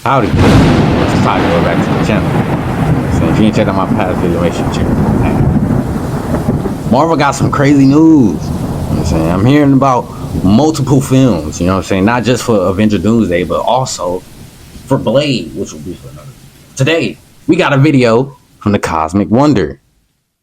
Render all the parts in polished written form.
Howdy. It's time to go back to the channel. So if you ain't checked out my past video, make sure you check it out. Marvel got some crazy news. You know what I'm saying? I'm hearing about multiple films, you know what I'm saying? Not just for Avenger Doomsday, but also for Blade, which will be for another. Today, we got a video from the Cosmic Wonder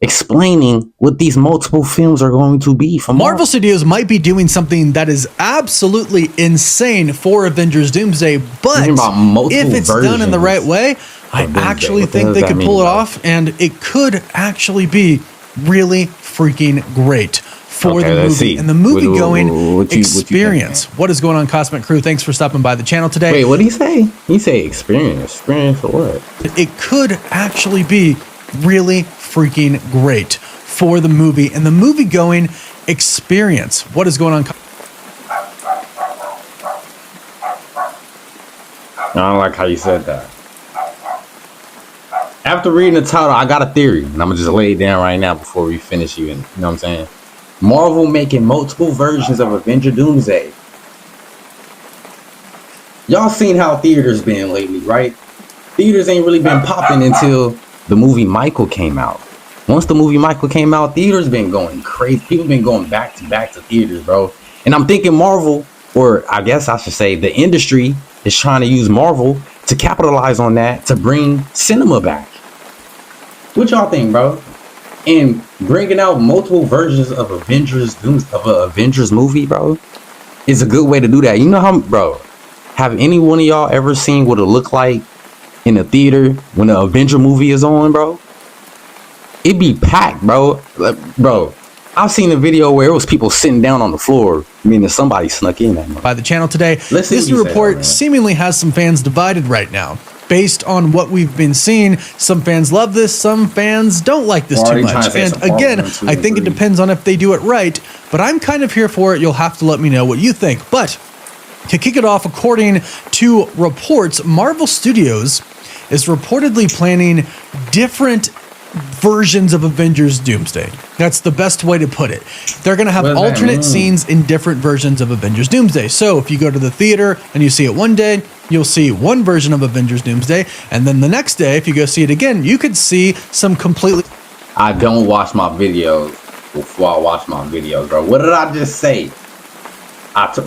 explaining what these multiple films are going to be from Marvel Studios might be doing something that is absolutely insane for Avengers Doomsday, but if it's done in the right way, I actually think they could pull it off, and it could actually be really freaking great for the movie and the movie-going experience. What is going on, Cosmic Crew? Thanks for stopping by the channel today. Wait, what did he say? He say experience. Experience for what? It could actually be really freaking great for the movie and the movie-going experience. What is going on? I don't like how you said that. After reading the title, I got a theory, and I'm gonna just lay it down right now before we finish even. You know what I'm saying? Marvel making multiple versions of Avenger Doomsday. Y'all seen how theaters been lately, right? Theaters ain't really been popping until the movie Michael came out. Once the movie Michael came out, theaters been going crazy. People been going back to theaters, bro. And I'm thinking Marvel, or I guess I should say the industry, is trying to use Marvel to capitalize on that to bring cinema back. What y'all think, bro? And bringing out multiple versions of Avengers movie, bro, is a good way to do that. You know how, bro, have any one of y'all ever seen what it look like in a theater when the Avenger movie is on, bro? It be packed, bro. Bro, I've seen a video where it was people sitting down on the floor, meaning somebody snuck in that by the channel today. This new report seemingly has some fans divided right now. Based on what we've been seeing, some fans love this, some fans don't like this too much. And again, I think it depends on if they do it right, but I'm kind of here for it. You'll have to let me know what you think. But to kick it off, according to reports, Marvel Studios is reportedly planning different versions of Avengers Doomsday. That's the best way to put it. They're going to have alternate scenes in different versions of Avengers Doomsday. So if you go to the theater and you see it one day, you'll see one version of Avengers Doomsday. And then the next day, if you go see it again, you could see some completely... I don't watch my videos before I watch my videos, bro. What did I just say?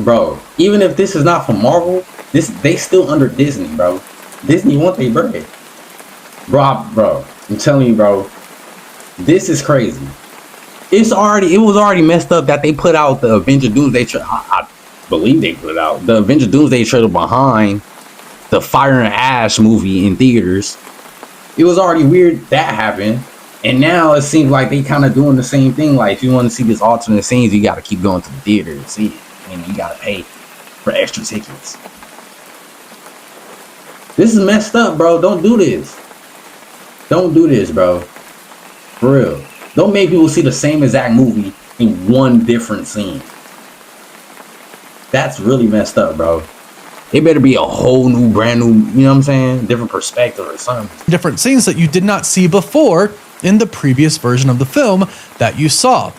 Bro, even if this is not from Marvel, they still under Disney, bro. Disney want their bread. Bro, I'm telling you, bro, this is crazy. It was already messed up that they put out the Avenger Doomsday trailer. I believe they put out the Avenger Doomsday trailer behind the Fire and Ash movie in theaters. It was already weird that happened, and now it seems like they kind of doing the same thing. Like, if you want to see this alternate scenes, you got to keep going to the theater to see it, and you got to pay for extra tickets. This is messed up, bro. Don't do this. Don't do this, bro. For real. Don't make people see the same exact movie in one different scene. That's really messed up, bro. It better be a whole new, brand new, you know what I'm saying? Different perspective or something. Different scenes that you did not see before in the previous version of the film that you saw.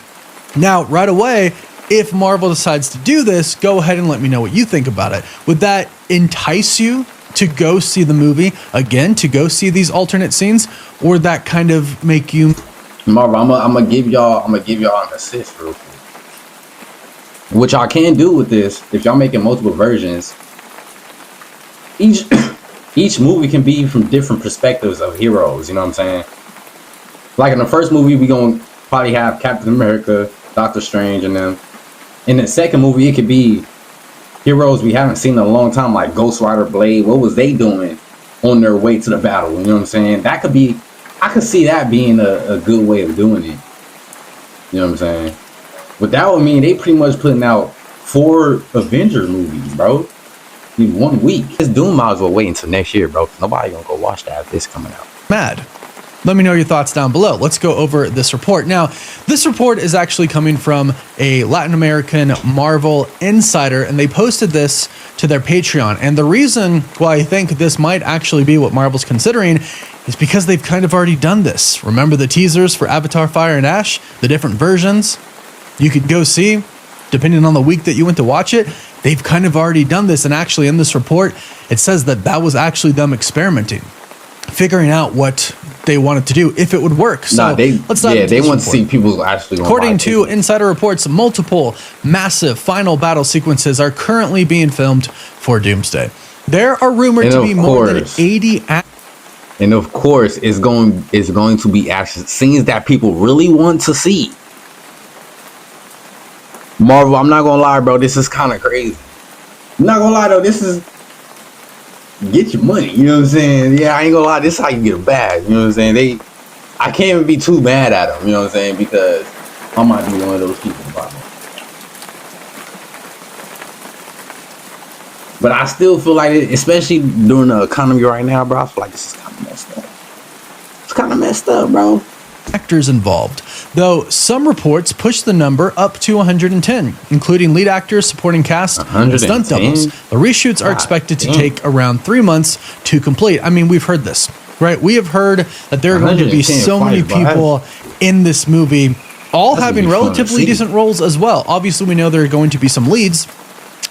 Now, right away, if Marvel decides to do this, go ahead and let me know what you think about it. Would that entice you to go see the movie again, to go see these alternate scenes, or that kind of make you... Marvel, I'm gonna give y'all an assist real quick. What y'all can do with this, if y'all making multiple versions, each movie can be from different perspectives of heroes, you know what I'm saying? Like in the first movie, we gonna probably have Captain America, Doctor Strange, and them. In the second movie, it could be heroes we haven't seen in a long time, like Ghost Rider, Blade. What was they doing on their way to the battle? You know what I'm saying? That could be, I could see that being a good way of doing it. You know what I'm saying? But that would mean they pretty much putting out 4 Avenger movies, bro, in 1 week. This Doom might as well wait until next year, bro. Nobody gonna go watch that if this coming out. Mad. Let me know your thoughts down below. Let's go over this report. Now, this report is actually coming from a Latin American Marvel insider, and they posted this to their Patreon. And the reason why I think this might actually be what Marvel's considering is because they've kind of already done this. Remember the teasers for Avatar, Fire and Ash? The different versions you could go see, depending on the week that you went to watch it. They've kind of already done this, and actually in this report, it says that was actually them experimenting, figuring out what they wanted to do, if it would work. So let's dive into they this want to see people actually. According to insider reports, multiple massive final battle sequences are currently being filmed for Doomsday. There are rumored to be more than 80 and of course it's going to be action scenes that people really want to see. Marvel, I'm not gonna lie, bro, this is kind of crazy. I'm not gonna lie though, this is get your money, you know what I'm saying? Yeah, I ain't gonna lie, this is how you get a bag, you know what I'm saying? I can't even be too mad at them, you know what I'm saying? Because I might be one of those people, probably. But I still feel like, especially during the economy right now, bro, I feel like this is kind of messed up. It's kind of messed up, bro. Actors involved, though some reports push the number up to 110, including lead actors, supporting cast, and stunt doubles. The reshoots are expected to take around 3 months to complete. I mean, we've heard this, right? We have heard that there are going to be so many people in this movie, all having relatively decent roles as well. Obviously, we know there are going to be some leads,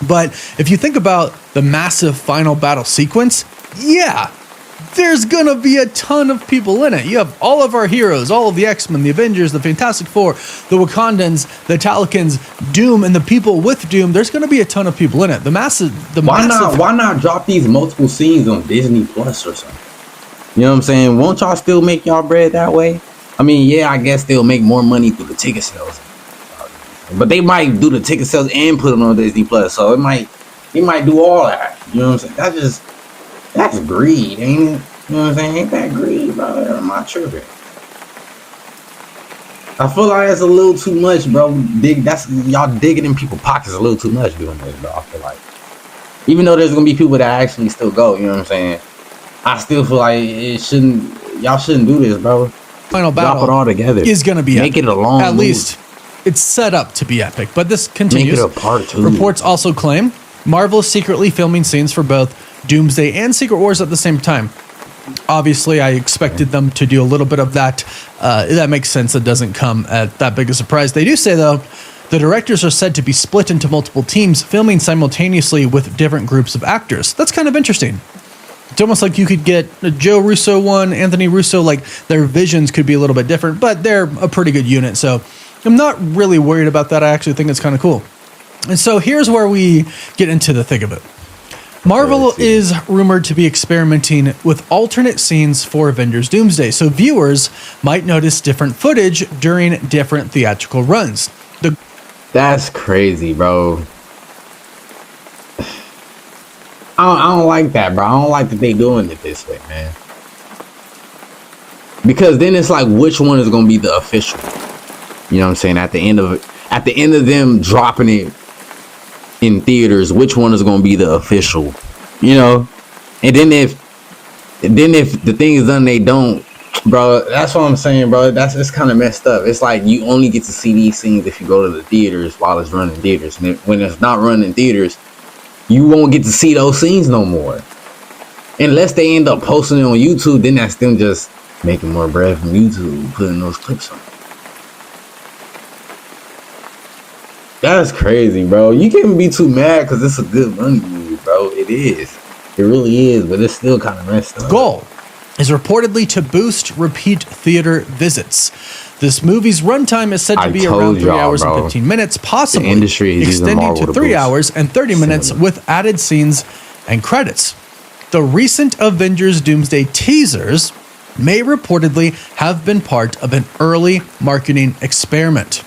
but if you think about the massive final battle sequence, yeah, there's gonna be a ton of people in it. You have all of our heroes, all of the X-Men, the Avengers, the Fantastic Four, the Wakandans, the Talikans, Doom, and the people with Doom. There's gonna be a ton of people in it. Why not drop these multiple scenes on Disney Plus or something? You know what I'm saying? Won't y'all still make y'all bread that way? I mean, yeah, I guess they'll make more money through the ticket sales, but they might do the ticket sales and put them on Disney Plus. So it might do all that. You know what I'm saying? That's greed, ain't it? You know what I'm saying? Ain't that greed, bro? I'm not tripping. I feel like that's a little too much, bro. Y'all digging in people's pockets a little too much doing this, bro. I feel like, even though there's gonna be people that actually still go, you know what I'm saying? I still feel like y'all shouldn't do this, bro. Final battle, drop it all together, is gonna be make epic. it a long. At least it's set up to be epic, but this continues. Make it a part 2. Reports also claim Marvel is secretly filming scenes for both Doomsday and Secret Wars at the same time. Obviously, I expected them to do a little bit of that. That makes sense. It doesn't come at that big a surprise. They do say, though, the directors are said to be split into multiple teams, filming simultaneously with different groups of actors. That's kind of interesting. It's almost like you could get a Joe Russo one, Anthony Russo, like their visions could be a little bit different, but they're a pretty good unit. So I'm not really worried about that. I actually think it's kind of cool. And so here's where we get into the thick of it. Marvel is rumored to be experimenting with alternate scenes for Avengers Doomsday, so viewers might notice different footage during different theatrical runs. That's crazy, bro. I don't like that, bro. I don't like that they doing it this way, man. Because then it's like, which one is going to be the official? You know what I'm saying? At the end of them dropping it in theaters, which one is going to be the official, you know? And then if the thing is done, they don't, bro. That's what I'm saying, bro. It's kind of messed up. It's like you only get to see these scenes if you go to the theaters while it's running theaters, and when it's not running theaters, you won't get to see those scenes no more, unless they end up posting it on YouTube. Then that's them just making more bread from YouTube, putting those clips on. That's crazy, bro. You can't be too mad because it's a good money movie, bro. It is. It really is, but it's still kind of messed up. Goal is reportedly to boost repeat theater visits. This movie's runtime is said to be around 3 hours and 15 minutes, possibly extending to 3 hours and 30 minutes with added scenes and credits. The recent Avengers Doomsday teasers may reportedly have been part of an early marketing experiment.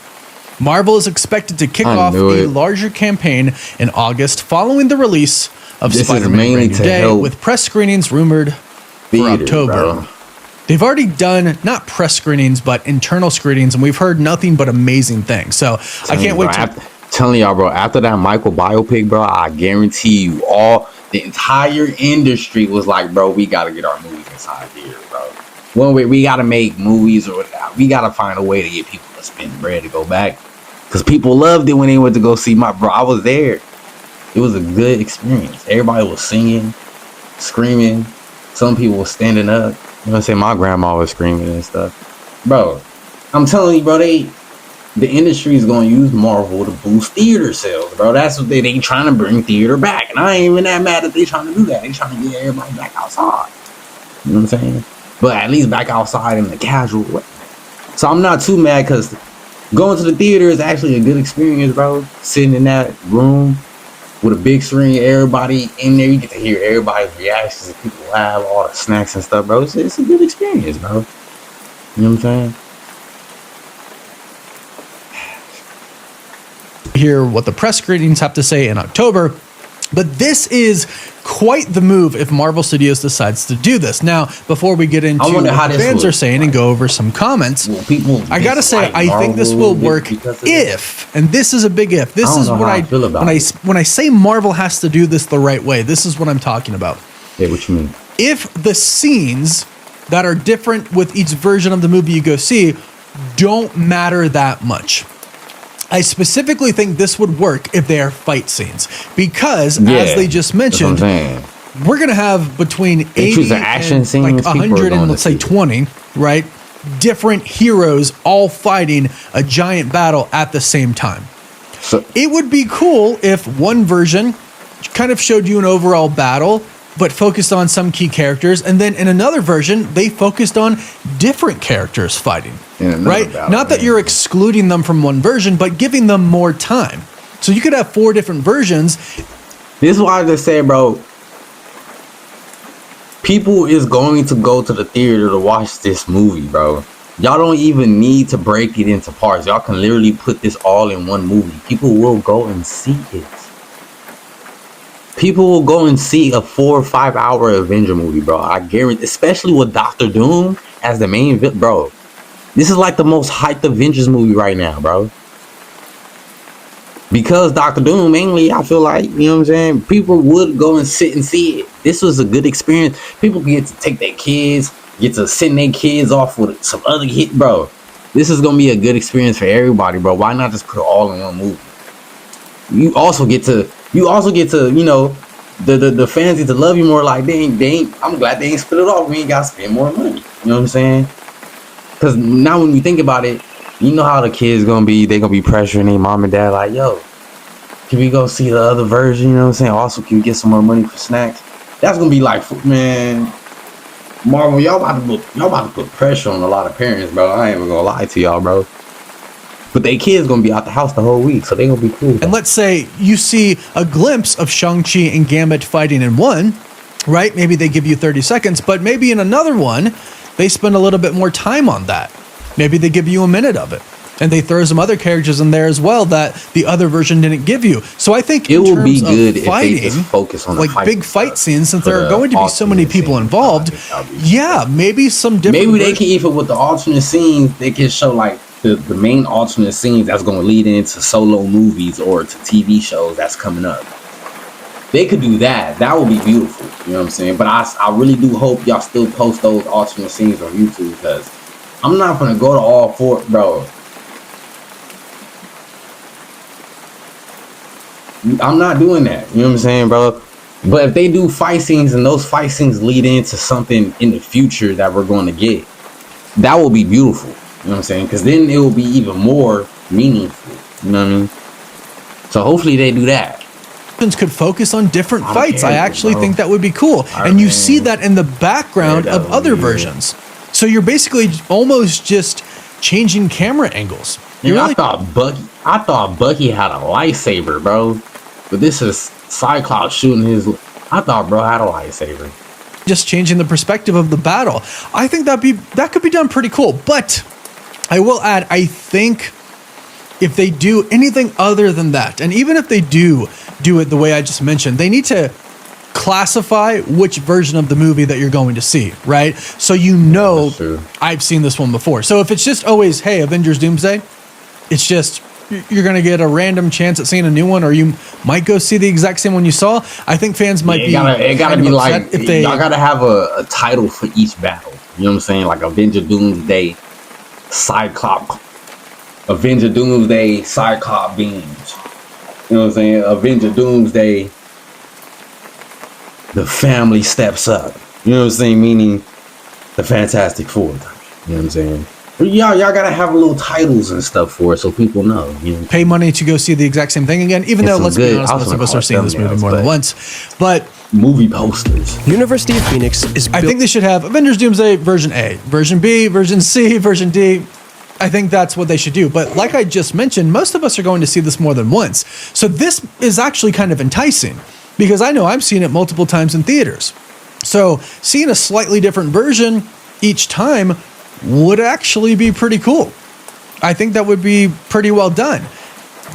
Marvel is expected to kick off a larger campaign in August following the release of Spider-Man Brand New Day, with press screenings rumored for October. Bro. They've already done, not press screenings, but internal screenings, and we've heard nothing but amazing things. So I can't wait to... Telling y'all, bro, after that Michael biopic, bro, I guarantee you the entire industry was like, bro, we got to get our movies inside here, bro. One way, we got to make movies, or we got to find a way to get people to spend bread to go back. Because people loved it when they went to go see bro. I was there. It was a good experience. Everybody was singing, screaming. Some people were standing up. You know what I'm saying? My grandma was screaming and stuff. Bro, I'm telling you, bro, the industry is going to use Marvel to boost theater sales, bro. That's what they trying to bring theater back. And I ain't even that mad that they trying to do that. They trying to get everybody back outside. You know what I'm saying? But at least back outside in the casual way. So I'm not too mad because going to the theater is actually a good experience, bro. Sitting in that room with a big screen, everybody in there, you get to hear everybody's reactions and people laugh, all the snacks and stuff, bro. It's a good experience, bro. You know what I'm saying? Hear what the press screenings have to say in October. But this is quite the move if Marvel Studios decides to do this. Now, before we get into what the fans are saying and go over some comments, I gotta say, I think this will work if, and this is a big if. This is what I feel about when I say Marvel has to do this the right way. This is what I'm talking about. Yeah, what you mean? If the scenes that are different with each version of the movie you go see don't matter that much. I specifically think this would work if they are fight scenes because, as they just mentioned, we're going to have between 80 and like 100 and let's say 20, right? Different heroes all fighting a giant battle at the same time. So it would be cool if one version kind of showed you an overall battle, but focused on some key characters. And then in another version, they focused on different characters fighting, right? Not that you're excluding them from one version, but giving them more time. So you could have 4 different versions. This is why I just said, bro, people is going to go to the theater to watch this movie, bro. Y'all don't even need to break it into parts. Y'all can literally put this all in one movie. People will go and see it. People will go and see a 4 or 5 hour Avenger movie, bro. I guarantee, especially with Dr. Doom as the main villain, bro. This is like the most hyped Avengers movie right now, bro. Because Dr. Doom, mainly, I feel like, you know what I'm saying? People would go and sit and see it. This was a good experience. People get to take their kids, get to send their kids off with some other hit, bro. This is going to be a good experience for everybody, bro. Why not just put it all in one movie? You also get to, you know, the fans get to love you more. Like, they ain't, I'm glad they ain't split it off. We ain't got to spend more money. You know what I'm saying? Because now when you think about it, you know how the kids gonna be. They gonna be pressuring their mom and dad like, yo, can we go see the other version? You know what I'm saying? Also, can we get some more money for snacks? That's gonna be like, man, Marvel, y'all about to put pressure on a lot of parents, bro. I ain't even gonna lie to y'all, bro. But they kids gonna be out the house the whole week, so they gonna be cool. And let's say you see a glimpse of Shang-Chi and Gambit fighting in one, right? Maybe they give you 30 seconds, but maybe in another one, they spend a little bit more time on that. Maybe they give you a minute of it. And they throw some other characters in there as well that the other version didn't give you. So I think it will be good if they just focus on like big fight scenes, since there are going to be so many people involved. Yeah, maybe some different. Maybe they can, even with the alternate scenes, they can show like the main alternate scenes that's going to lead into solo movies or to TV shows that's coming up. They could do that. That would be beautiful. You know what I'm saying? But I really do hope y'all still post those alternate scenes on YouTube, because I'm not going to go to all 4, bro. I'm not doing that. You know what I'm saying, bro? But if they do fight scenes and those fight scenes lead into something in the future that we're going to get, that will be beautiful. You know what I'm saying? Because then it will be even more meaningful. You know what I mean? So hopefully they do that. Could focus on different fights. I actually think that would be cool. And you see that in the background of other versions. So you're basically almost just changing camera angles. I thought Bucky had a lightsaber, bro. But this is Cyclops shooting his. I thought bro had a lightsaber. Just changing the perspective of the battle. I think that could be done pretty cool. But I will add, I think if they do anything other than that, and even if they do it the way I just mentioned, they need to classify which version of the movie that you're going to see, right? So you know, I've seen this one before. So if it's just always, hey, Avengers Doomsday, it's just you're going to get a random chance at seeing a new one, or you might go see the exact same one you saw. I think fans might be. It gotta be like, if they, y'all gotta have a title for each battle. You know what I'm saying? Like Avenger Doomsday, Cyclops, Avenger Doomsday, Cyclops beams. You know what I'm saying? Avenger Doomsday, the family steps up. You know what I'm saying? Meaning the Fantastic Four. You know what I'm saying? Y'all gotta have little titles and stuff for it so people know. You know? Pay money to go see the exact same thing again, even though, let's be honest, most of us are seeing this movie more than once. But movie posters. University of Phoenix is I think they should have Avengers Doomsday version A, version B, version C, version D. I think that's what they should do. But like I just mentioned, most of us are going to see this more than once. So this is actually kind of enticing because I know I've seen it multiple times in theaters. So seeing a slightly different version each time would actually be pretty cool. I think that would be pretty well done.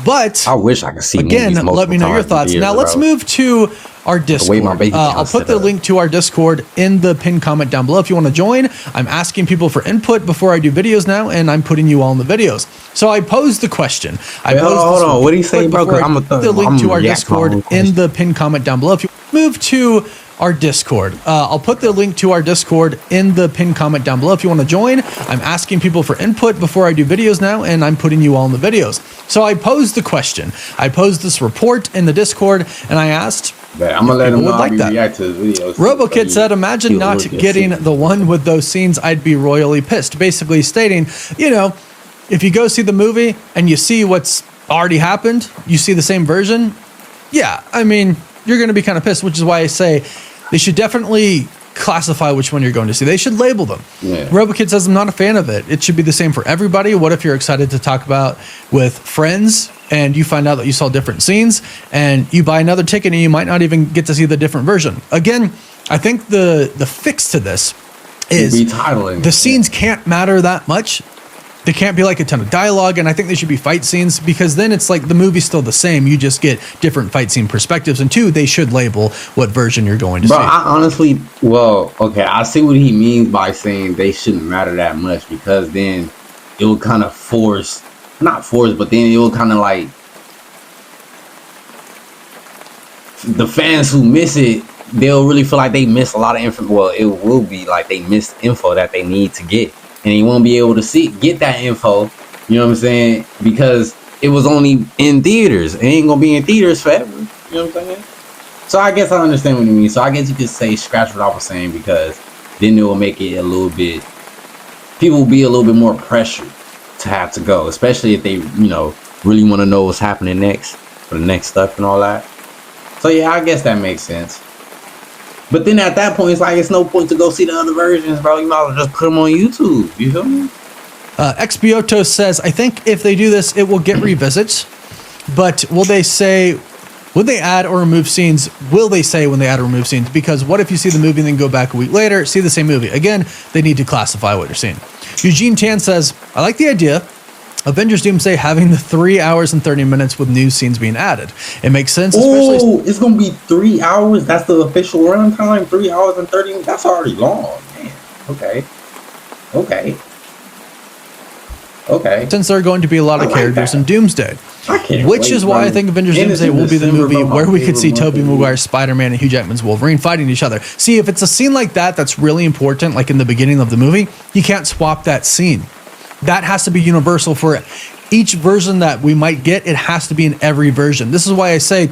But I wish I could see again, let me know your thoughts. Now let's move to our Discord. I'll put the link to our Discord in the pinned comment down below if you want to join. I'm asking people for input before I do videos now, and I'm putting you all in the videos. So I posed the question. Hold on. What do you say, bro? I'm the link to our Discord in the pinned comment down below. If you move to our Discord, I'll put the link to our Discord in the pinned comment down below if you want to join. I'm asking people for input before I do videos now, and I'm putting you all in the videos. So I posed the question. I posed this report in the Discord, and I asked, I'm gonna let him know like that. React to his videos. RoboKid said, imagine not getting the one with those scenes, I'd be royally pissed. Basically stating, you know, if you go see the movie and you see what's already happened, you see the same version, yeah, I mean, you're going to be kind of pissed, which is why I say they should definitely classify which one you're going to see. They should label them. Yeah. RoboKid says, I'm not a fan of it. It should be the same for everybody. What if you're excited to talk about with friends and you find out that you saw different scenes and you buy another ticket and you might not even get to see the different version? Again, I think the fix to this is the scenes can't matter that much. They can't be like a ton of dialogue, and I think they should be fight scenes because then it's like the movie's still the same. You just get different fight scene perspectives. And two, they should label what version you're going to see. I honestly, I see what he means by saying they shouldn't matter that much because then it will kind of but then it will kind of like the fans who miss it, they'll really feel like they miss a lot of info. Well, it will be like they missed info that they need to get. And you won't be able to get that info, you know what I'm saying? Because it was only in theaters. It ain't gonna be in theaters forever. You know what I'm saying? So I guess I understand what you mean. So I guess you could say scratch what I was saying because then it will make it a little bit, people will be a little bit more pressured to have to go, especially if they, you know, really want to know what's happening next for the next stuff and all that. So yeah, I guess that makes sense. But then at that point, it's like, it's no point to go see the other versions, bro. You might as well just put them on YouTube. You feel me? Xbioto says, I think if they do this, it will get revisits. But would they add or remove scenes? Will they say when they add or remove scenes? Because what if you see the movie and then go back a week later, see the same movie? Again, they need to classify what you're seeing. Eugene Tan says, I like the idea. Avengers Doomsday having the 3 hours and 30 minutes with new scenes being added. It makes sense. Oh, it's going to be 3 hours? That's the official runtime? 3 hours and 30 minutes? That's already long, man. Okay. Since there are going to be a lot of characters in Doomsday. Which is why I think Avengers Doomsday will be the movie where we could see Tobey Maguire's Spider-Man and Hugh Jackman's Wolverine fighting each other. See, if it's a scene like that that's really important, like in the beginning of the movie, you can't swap that scene. That has to be universal for each version that we might get. It has to be in every version. This is why I say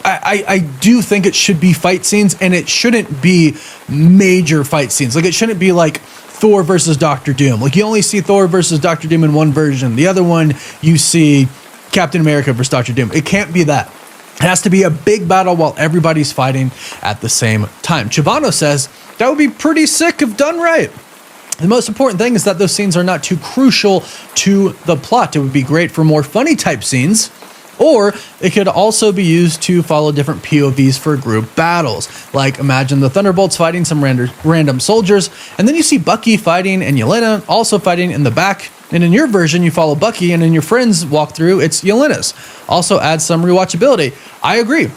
I do think it should be fight scenes, and it shouldn't be major fight scenes. Like, it shouldn't be like Thor versus Doctor Doom. Like, you only see Thor versus Doctor Doom in one version. The other one, you see Captain America versus Doctor Doom. It can't be that. It has to be a big battle while everybody's fighting at the same time. Chivano says, that would be pretty sick if done right. The most important thing is that those scenes are not too crucial to the plot. It would be great for more funny type scenes, or it could also be used to follow different POVs for group battles. Like, imagine the Thunderbolts fighting some random soldiers, and then you see Bucky fighting and Yelena also fighting in the back. And in your version, you follow Bucky, and in your friends walkthrough, it's Yelena's. Also adds some rewatchability. I agree.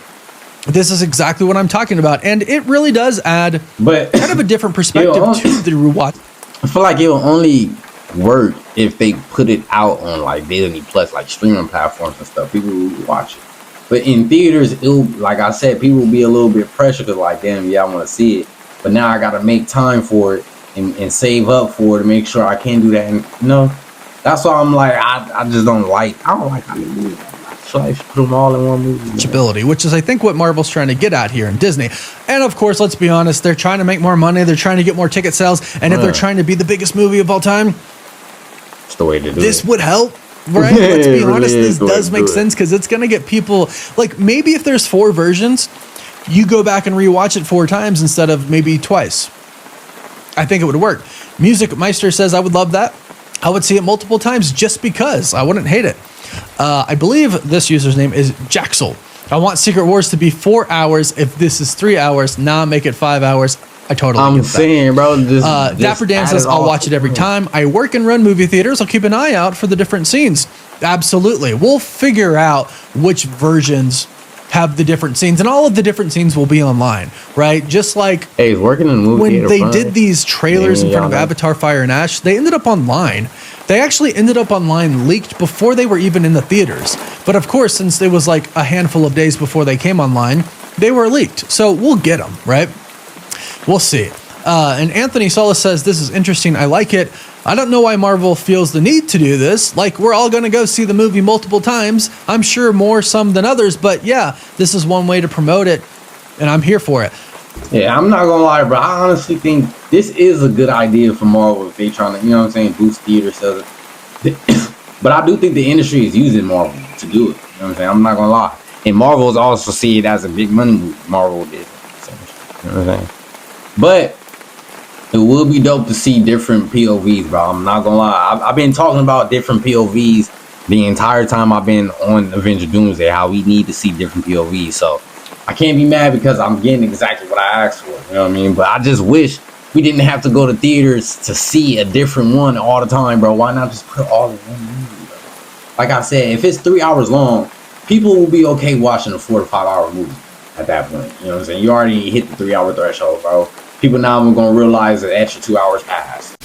This is exactly what I'm talking about, and it really does add kind of a different perspective to the rewatch. I feel like it'll only work if they put it out on like Disney Plus, like streaming platforms and stuff. People will watch it. But in theaters, it'll, like I said, people will be a little bit pressured because like, damn, yeah, I want to see it. But now I got to make time for it and save up for it to make sure I can do that. And you know, that's why I'm like, I just don't like how they do it. So I should put them all in one movie. Which is, I think, what Marvel's trying to get at here in Disney. And of course, let's be honest, they're trying to make more money. They're trying to get more ticket sales. And if they're trying to be the biggest movie of all time, It's the way to do this it. would help, right? Let's be honest, really this does make sense because it's going to get people, like, maybe if there's 4 versions, you go back and rewatch it 4 times instead of maybe twice. I think it would work. Music Meister says, I would love that. I would see it multiple times just because. I wouldn't hate it. I believe this user's name is Jaxel. I want Secret Wars to be 4 hours. If this is 3 hours, make it 5 hours. I totally get that. I'm saying, bro. Dapper Dan says, I'll watch it every time. I work and run movie theaters. I'll keep an eye out for the different scenes. Absolutely. We'll figure out which versions have the different scenes, and all of the different scenes will be online, right? Just like hey, working in the movie when theater they did these trailers in front of Avatar Fire and Ash, they ended up online. They actually ended up online leaked before they were even in the theaters. But of course, since it was like a handful of days before they came online, they were leaked. So we'll get them, right? We'll see. And Anthony Solis says, this is interesting. I like it. I don't know why Marvel feels the need to do this. Like, we're all going to go see the movie multiple times. I'm sure more some than others. But yeah, this is one way to promote it. And I'm here for it. Yeah, I'm not going to lie, bro. I honestly think this is a good idea for Marvel if they trying to, you know what I'm saying, boost theater sales. But I do think the industry is using Marvel to do it. You know what I'm saying? I'm not going to lie. And Marvel's also see it as a big money move. Marvel did. You know what I'm saying? But it would be dope to see different POVs, bro. I'm not gonna lie. I've been talking about different POVs the entire time I've been on Avengers Doomsday, how we need to see different POVs. So I can't be mad because I'm getting exactly what I asked for. You know what I mean? But I just wish we didn't have to go to theaters to see a different one all the time, bro. Why not just put all in one movie, bro? Like I said, if it's 3 hours long, people will be okay watching a 4 to 5 hour movie at that point. You know what I'm saying? You already hit the 3 hour threshold, bro. People now are going to realize that extra 2 hours passed.